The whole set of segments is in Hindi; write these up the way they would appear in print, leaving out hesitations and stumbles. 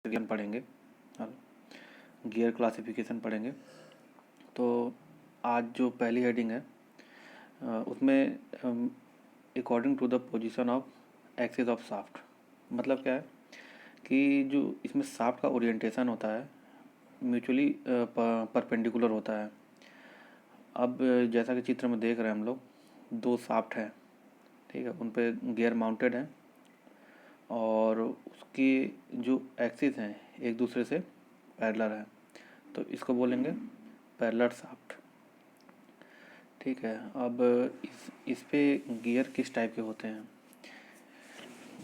क्लासिफिकेशन पढ़ेंगे। गियर क्लासिफिकेशन पढ़ेंगे। तो आज जो पहली हेडिंग है उसमें according to the position of axis of shaft, मतलब क्या है कि जो इसमें शाफ्ट का ओरिएंटेशन होता है म्यूचुअली परपेंडिकुलर होता है। अब जैसा कि चित्र में देख रहे हैं हम लोग, दो शाफ्ट हैं, ठीक है, उन पे गियर माउंटेड है और उसकी जो एक्सिस हैं एक दूसरे से पैरेलल है, तो इसको बोलेंगे पैरेलल शाफ्ट। ठीक है। अब इस पे गियर किस टाइप के होते हैं?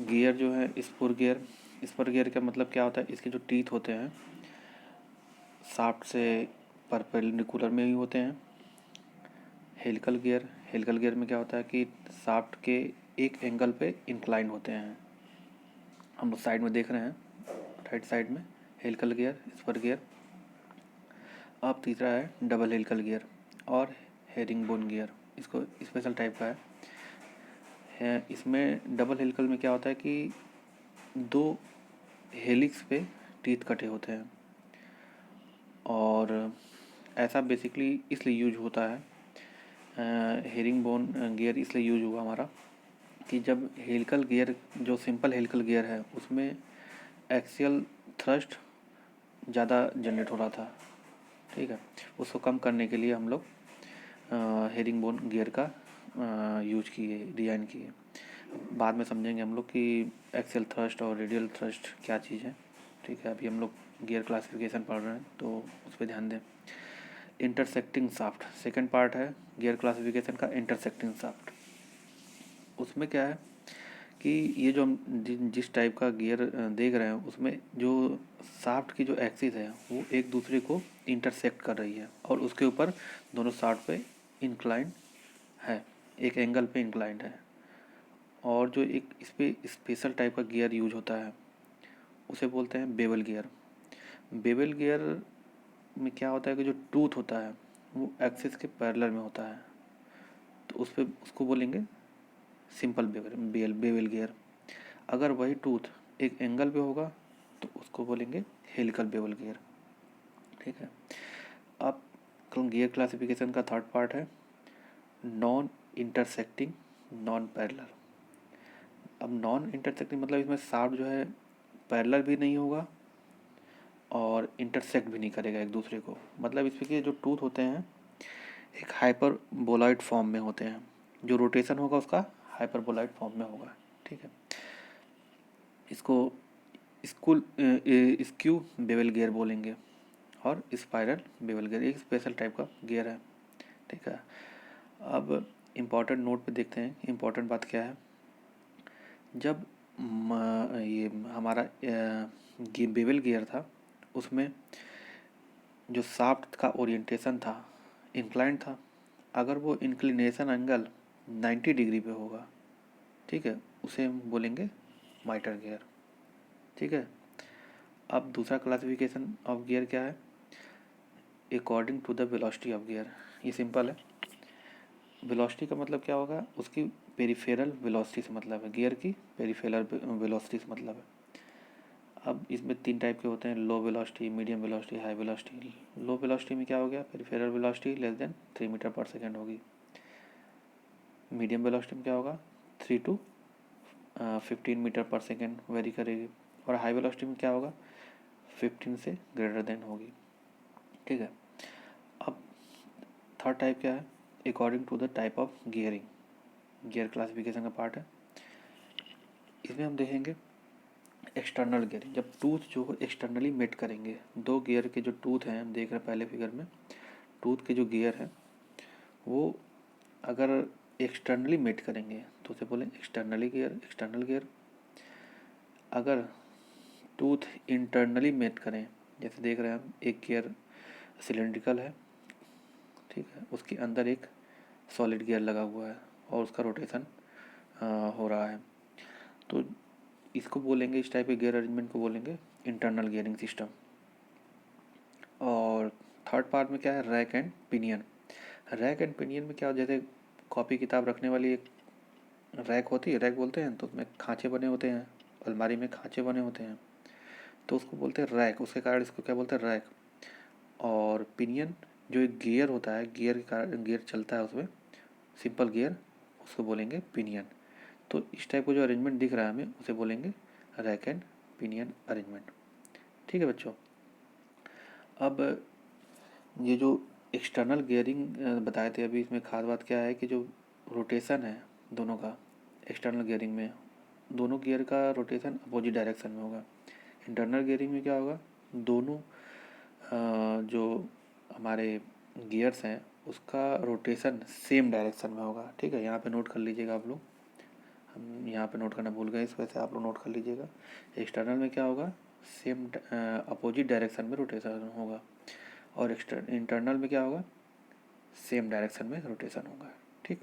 गियर जो है स्पर गियर का मतलब क्या होता है, इसके जो टीथ होते हैं शाफ्ट से परपेंडिकुलर में ही होते हैं। हेलिकल गियर में क्या होता है कि शाफ्ट के एक एंगल पे इंक्लाइन होते हैं। हम लोग साइड में देख रहे हैं, राइट साइड में हेलिकल गियर, स्पर गियर। अब तीसरा है डबल हेलिकल गियर और हेरिंग बोन गियर, इसको स्पेशल टाइप का है। इसमें डबल हेलिकल में क्या होता है कि दो हेलिक्स पे टीथ कटे होते हैं और ऐसा बेसिकली इसलिए यूज होता है, हेरिंग बोन गियर इसलिए यूज हुआ हमारा कि जब हेलिकल गियर, जो सिंपल हेलिकल गियर है, उसमें एक्सियल थ्रस्ट ज़्यादा जनरेट हो रहा था, ठीक है, उसको कम करने के लिए हम लोग हेरिंग बोन गियर का यूज किए, डिज़ाइन किए। बाद में समझेंगे हम लोग कि एक्सियल थ्रस्ट और रेडियल थ्रस्ट क्या चीज़ है, ठीक है। अभी हम लोग गियर क्लासिफिकेशन पढ़ रहे हैं तो उस पर ध्यान दें। इंटरसेक्टिंग शाफ्ट सेकंड पार्ट है गियर क्लासिफिकेशन का, इंटरसेक्टिंग शाफ्ट। उसमें क्या है कि ये जो हम जिस टाइप का गियर देख रहे हैं, उसमें जो शाफ्ट की जो एक्सिस है वो एक दूसरे को इंटरसेक्ट कर रही है और उसके ऊपर दोनों शाफ्ट पे इंक्लाइन है, एक एंगल पे इंक्लाइंड है। और जो एक इस पे स्पेशल टाइप का गियर यूज होता है उसे बोलते हैं बेवल गियर। बेवल गियर में क्या होता है कि जो टूथ होता है वो एक्सिस के पैरेलल में होता है, तो उस पे उसको बोलेंगे सिंपल बेवल गियर। अगर वही टूथ एक एंगल पे होगा तो उसको बोलेंगे हेलिकल बेवल गियर, ठीक है। अब गियर क्लासिफिकेशन का थर्ड पार्ट है नॉन इंटरसेक्टिंग नॉन पैरेलल। अब नॉन इंटरसेक्टिंग मतलब इसमें शाफ्ट जो है पैरेलल भी नहीं होगा और इंटरसेक्ट भी नहीं करेगा एक दूसरे को। मतलब इसमें के जो टूथ होते हैं एक हाइपरबोलॉइड फॉर्म में होते हैं, जो रोटेशन होगा उसका हाइपरबोलॉइड फॉर्म में होगा, ठीक है। इसको स्क्यू बेवल गियर बोलेंगे और स्पाइरल बेवल गियर, एक स्पेशल टाइप का गियर है, ठीक है। अब इम्पॉर्टेंट नोट पे देखते हैं, इम्पॉर्टेंट बात क्या है। जब ये हमारा बेवल गियर था, उसमें जो शाफ्ट का ओरिएंटेशन था इंक्लाइंड था। अगर वो इंक्लिनेशन एंगल 90 डिग्री पे होगा, ठीक है, उसे हम बोलेंगे माइटर गियर, ठीक है। अब दूसरा क्लासिफिकेशन ऑफ गियर क्या है, according to the velocity of gear. ये सिंपल है। वेलोसिटी का मतलब क्या होगा, उसकी पेरिफेरल वेलोसिटी से मतलब है, गियर की पेरिफेरल वेलोसिटी से मतलब है। अब इसमें तीन टाइप के होते हैं, low velocity, medium velocity, high velocity. Low velocity में क्या हो गया, peripheral velocity less than 3 metre per second होगी। मीडियम वेलोसिटी में क्या होगा, 3 to 15 metre per second vary करेगी। और हाई वेलोसिटी में क्या होगा, 15 से ग्रेटर देन होगी, ठीक है। अब थर्ड टाइप क्या है, according to the type of gearing, gear classification का पार्ट है। इसमें हम देखेंगे एक्सटर्नल गियरिंग, जब टूथ जो एक्सटर्नली मेट करेंगे, दो गियर के जो टूथ हैं हम देख रहे हैं पहले फिगर में, टूथ के जो गियर हैं वो अगर एक्सटर्नली मेट करेंगे तो उसे बोलें एक्सटर्नली गियर, एक्सटर्नल गियर। अगर टूथ इंटरनली मेट करें, जैसे देख रहे हैं हम, एक गियर सिलेंड्रिकल है, ठीक है, उसके अंदर एक सॉलिड गियर लगा हुआ है और उसका रोटेशन हो रहा है, तो इसको बोलेंगे, इस टाइप के गियर अरेंजमेंट को बोलेंगे इंटरनल गियरिंग सिस्टम। और थर्ड पार्ट में क्या है, rack and pinion. Rack and pinion में क्या हो, जैसे कॉपी किताब रखने वाली एक रैक होती है, रैक बोलते हैं, तो उसमें खाँचे बने होते हैं, अलमारी में खाँचे बने होते हैं, तो उसको बोलते हैं रैक, उसके कारण इसको क्या बोलते हैं, रैक। और पिनियन जो एक गियर होता है, गियर के कारण गियर चलता है उसमें, सिंपल गियर, उसको बोलेंगे पिनियन। तो इस टाइप का जो अरेंजमेंट दिख रहा है हमें, उसे बोलेंगे रैक एंड पिनियन अरेंजमेंट। ठीक है बच्चों। अब ये जो एक्सटर्नल गियरिंग बताए थे अभी, इसमें खास बात क्या है कि जो रोटेशन है दोनों का, एक्सटर्नल गियरिंग में दोनों गियर का रोटेशन अपोजिट डायरेक्शन में होगा। इंटरनल गियरिंग में क्या होगा, दोनों जो हमारे गियर्स हैं उसका रोटेशन सेम डायरेक्शन में होगा। ठीक है, यहाँ पे नोट कर लीजिएगा आप लोग, हम यहाँ पे नोट करना भूल गए, इस वजह से आप लोग नोट कर लीजिएगा। एक्सटर्नल में क्या होगा, सेम अपोजिट डायरेक्शन में रोटेशन होगा, और इंटरनल में क्या होगा, सेम डायरेक्शन में रोटेशन होगा। ठीक।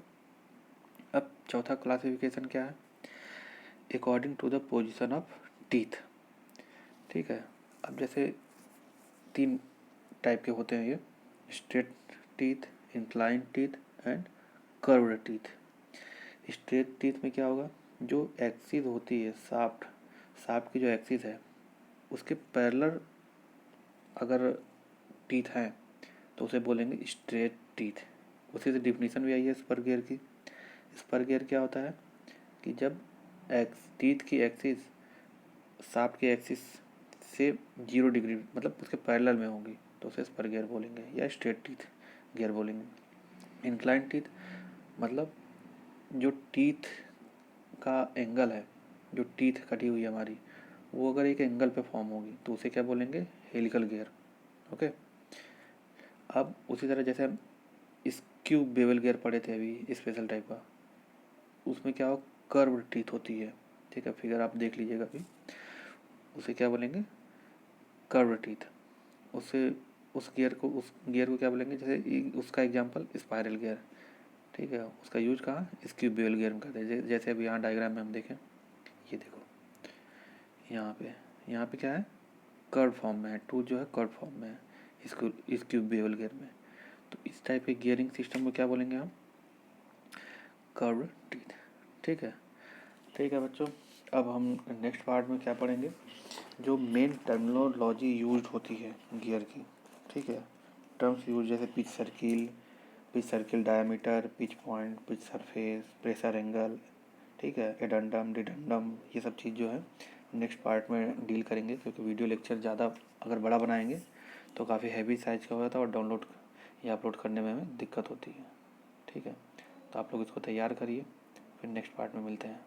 अब चौथा क्लासिफिकेशन क्या है, according to the position of teeth. ठीक है, अब जैसे 3 टाइप के होते हैं ये, straight teeth, incline teeth and curved teeth. Straight teeth में क्या होगा, जो एक्सिस होती है शाफ्ट, शाफ्ट की जो एक्सिस है उसके पैरेलल अगर टीथ हैं तो उसे बोलेंगे स्ट्रेट टीथ। उसी से डिफिनीशन भी आई है स्पर गियर की। स्पर गियर क्या होता है कि जब टीथ की एक्सिस शाफ्ट की एक्सिस से 0 डिग्री मतलब उसके पैरेलल में होगी तो उसे स्पर गियर बोलेंगे या स्ट्रेट टीथ गियर बोलेंगे। इंक्लाइन टीथ मतलब जो टीथ का एंगल है, जो टीथ कटी हुई है हमारी, वो अगर एक एंगल पे फॉर्म होगी तो उसे क्या बोलेंगे, हेलिकल गियर। ओके। अब उसी तरह जैसे हम स्क्यू बेवल गियर पढ़े थे अभी स्पेशल टाइप का, उसमें क्या हो, कर्व टीथ होती है। ठीक है, फिगर आप देख लीजिएगा अभी, उसे क्या बोलेंगे, कर्व टीथ। उसे उस गियर को क्या बोलेंगे, जैसे उसका एग्जांपल स्पाइरल गियर। ठीक है, उसका यूज कहाँ, स्क्यू बेवल गियर में करते हैं। जैसे अभी यहाँ डायग्राम में हम देखें, ये देखो यहाँ पे क्या है, कर्व फॉर्म में है, टूथ जो है कर्व फॉर्म में है स्क्यू बेवल गियर में। तो इस टाइप के गियरिंग सिस्टम को क्या बोलेंगे हम, कर्व टीथ। ठीक है बच्चों। अब हम नेक्स्ट पार्ट में क्या पढ़ेंगे, जो मेन टर्मिनोलॉजी यूज होती है गियर की। ठीक है, टर्म्स यूज जैसे pitch circle diameter, pitch point, pitch surface, pressure angle. ठीक है, एडेंडम डिडेंडम, ये सब चीज़ जो है नेक्स्ट पार्ट में डील करेंगे, क्योंकि वीडियो लेक्चर ज़्यादा अगर बड़ा बनाएंगे तो काफ़ी हैवी साइज़ का होता है और डाउनलोड या अपलोड करने में हमें दिक्कत होती है। ठीक है, तो आप लोग इसको तैयार करिए, फिर नेक्स्ट पार्ट में मिलते हैं।